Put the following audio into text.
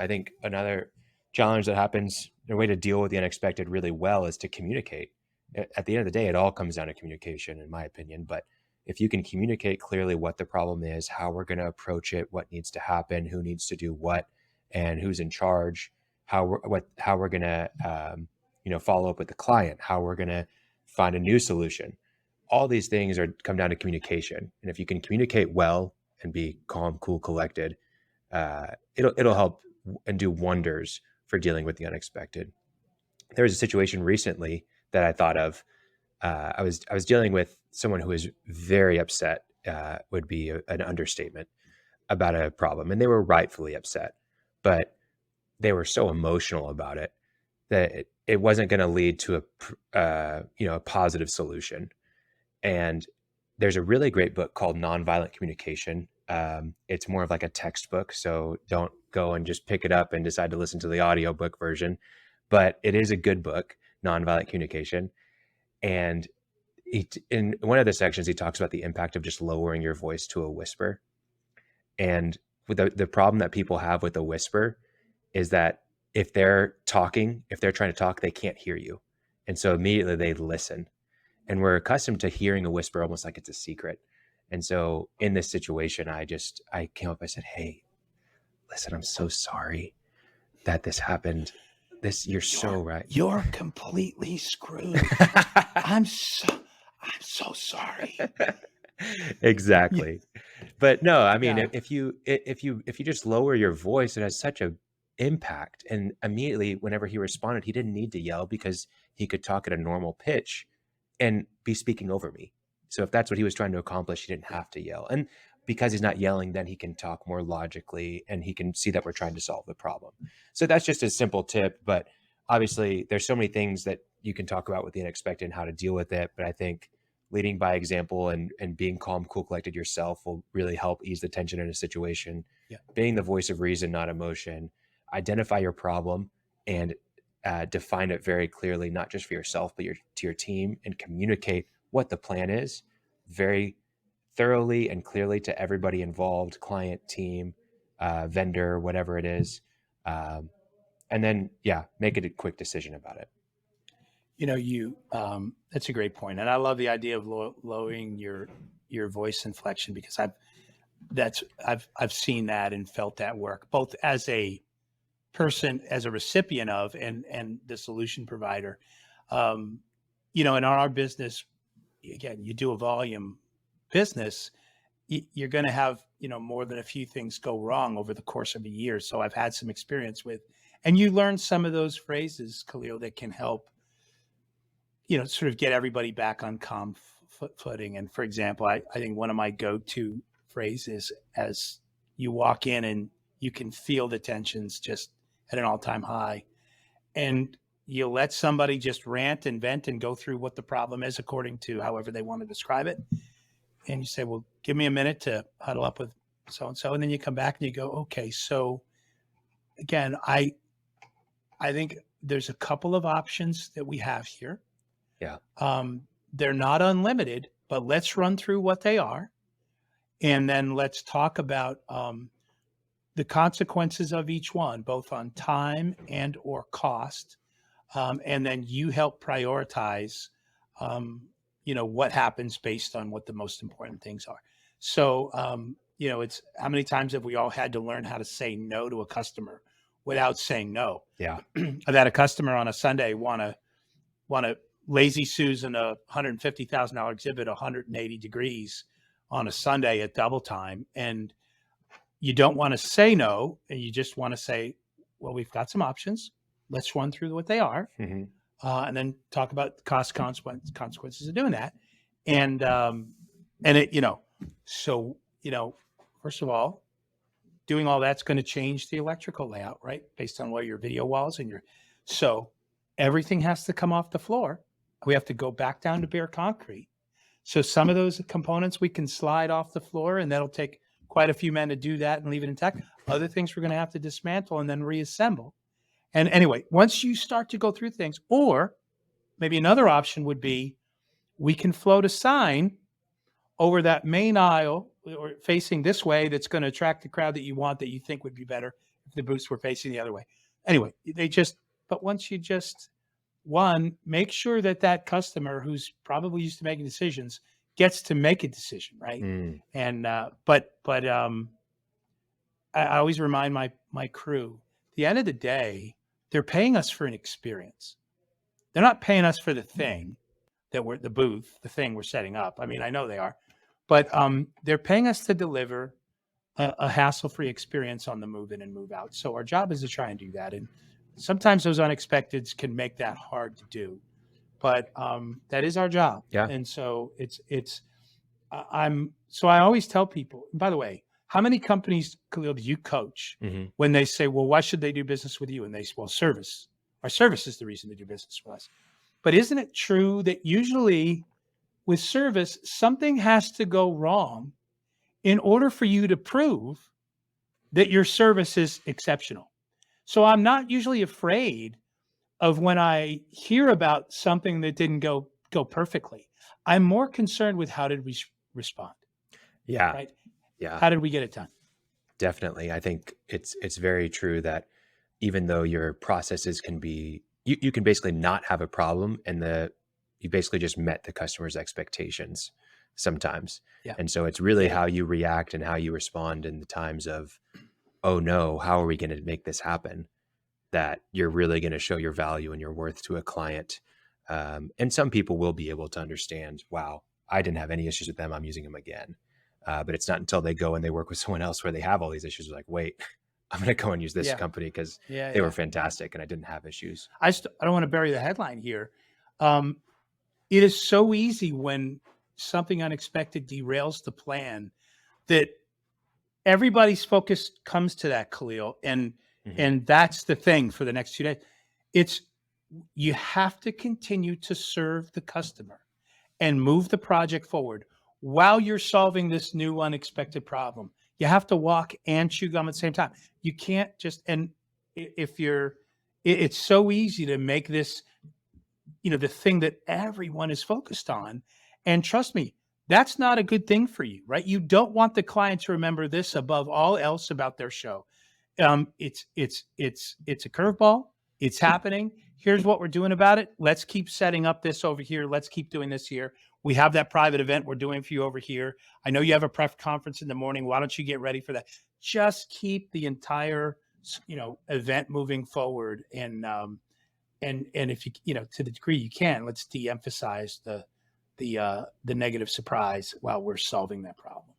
I think another challenge that happens, a way to deal with the unexpected really well is to communicate. At the end of the day, it all comes down to communication, in my opinion. But if you can communicate clearly what the problem is, how we're going to approach it, what needs to happen, who needs to do what, and who's in charge, how we're going to follow up with the client, how we're going to find a new solution. All these things come down to communication, and if you can communicate well and be calm, cool, collected, it'll help and do wonders for dealing with the unexpected. There was a situation recently that I thought of. I was dealing with someone who was very upset. Would be an understatement, about a problem, and they were rightfully upset, but they were so emotional about it that it wasn't going to lead to a positive solution. And there's a really great book called Nonviolent Communication. It's more of like a textbook, so don't go and just pick it up and decide to listen to the audiobook version. But it is a good book, Nonviolent Communication. And in one of the sections, he talks about the impact of just lowering your voice to a whisper. And with the problem that people have with a whisper is that if they're trying to talk, they can't hear you. And so immediately they listen. And we're accustomed to hearing a whisper almost like it's a secret. And so in this situation, I came up, I said, "Hey, listen, I'm so sorry that this happened. You're so right. You're completely screwed. I'm so sorry." Exactly. But no, I mean, Yeah. if you just lower your voice, it has such a impact. And immediately whenever he responded, he didn't need to yell because he could talk at a normal pitch and be speaking over me. So if that's what he was trying to accomplish, he didn't have to yell. And because he's not yelling, then he can talk more logically and he can see that we're trying to solve the problem. So that's just a simple tip. But obviously there's so many things that you can talk about with the unexpected and how to deal with it. But I think leading by example and being calm, cool, collected yourself will really help ease the tension in a situation. Yeah. Being the voice of reason, not emotion. Identify your problem and define it very clearly, not just for yourself, but to your team, and communicate what the plan is very thoroughly and clearly to everybody involved, client, team, vendor, whatever it is. And then, make it a quick decision about it. That's a great point. And I love the idea of lowering your voice inflection, because I've seen that and felt that work, both as a person, as a recipient of, and the solution provider. In our business, again, you do a volume business, you're going to have, more than a few things go wrong over the course of a year. So I've had some experience with, and you learn some of those phrases, Khalil, that can help, sort of get everybody back on calm footing. And for example, I think one of my go-to phrases, as you walk in and you can feel the tensions just at an all-time high, and you let somebody just rant and vent and go through what the problem is according to however they want to describe it. And you say, "Well, give me a minute to huddle up with so-and-so." And then you come back and you go, "Okay, so again, I think there's a couple of options that we have here. Yeah. They're not unlimited, but let's run through what they are. And then let's talk about the consequences of each one, both on time and or cost. And then you help prioritize, what happens based on what the most important things are." So, it's how many times have we all had to learn how to say no to a customer without saying no? Yeah. I've had a customer on a Sunday want to lazy Susan a $150,000 exhibit 180 degrees on a Sunday at double time. And you don't want to say no, and you just want to say, "Well, we've got some options. Let's run through what they are." Mm-hmm. And then talk about the consequences of doing that. And it, so, first of all, doing all that's going to change the electrical layout, right? Based on what your video walls so everything has to come off the floor. We have to go back down to bare concrete. So some of those components we can slide off the floor, and that'll take quite a few men to do that and leave it intact. Other things we're going to have to dismantle and then reassemble. And anyway, once you start to go through things, or maybe another option would be, we can float a sign over that main aisle or facing this way that's going to attract the crowd that you want, that you think would be better if the booths were facing the other way. Anyway, but once you just, one, make sure that that customer who's probably used to making decisions gets to make a decision, right? Mm. And, I always remind my crew, at the end of the day, they're paying us for an experience. They're not paying us for the thing that we're the booth, the thing we're setting up. I mean, I know they are, but they're paying us to deliver a hassle-free experience on the move in and move out. So our job is to try and do that. And sometimes those unexpecteds can make that hard to do, but that is our job. Yeah. And so so I always tell people, and by the way, how many companies, Khalil, do you coach when they say, well, why should they do business with you? And they say, well, our service is the reason they do business with us. But isn't it true that usually with service, something has to go wrong in order for you to prove that your service is exceptional? So I'm not usually afraid of when I hear about something that didn't go perfectly. I'm more concerned with how did we respond? Yeah. Right? Yeah. How did we get it done? Definitely. I think it's very true that even though your processes can be, you can basically not have a problem, and you basically just met the customer's expectations sometimes. Yeah. And so it's really how you react and how you respond in the times of, oh no, how are we going to make this happen? That you're really going to show your value and your worth to a client. And some people will be able to understand, wow, I didn't have any issues with them, I'm using them again. But it's not until they go and they work with someone else where they have all these issues, like, wait, I'm going to go and use this company because they were fantastic and I didn't have issues. I don't want to bury the headline here. It is so easy when something unexpected derails the plan that everybody's focus comes to that, Khalil. And that's the thing for the next 2 days. You have to continue to serve the customer and move the project forward while you're solving this new unexpected problem. You have to walk and chew gum at the same time. You can't just, and it's so easy to make this, the thing that everyone is focused on. And trust me, that's not a good thing for you, right? You don't want the client to remember this above all else about their show. It's a curveball. It's happening. Here's what we're doing about it. Let's keep setting up this over here. Let's keep doing this here. We have that private event we're doing for you over here. I know you have a prep conference in the morning. Why don't you get ready for that? Just keep the entire, event moving forward. And if you, to the degree you can, let's de-emphasize the negative surprise while we're solving that problem.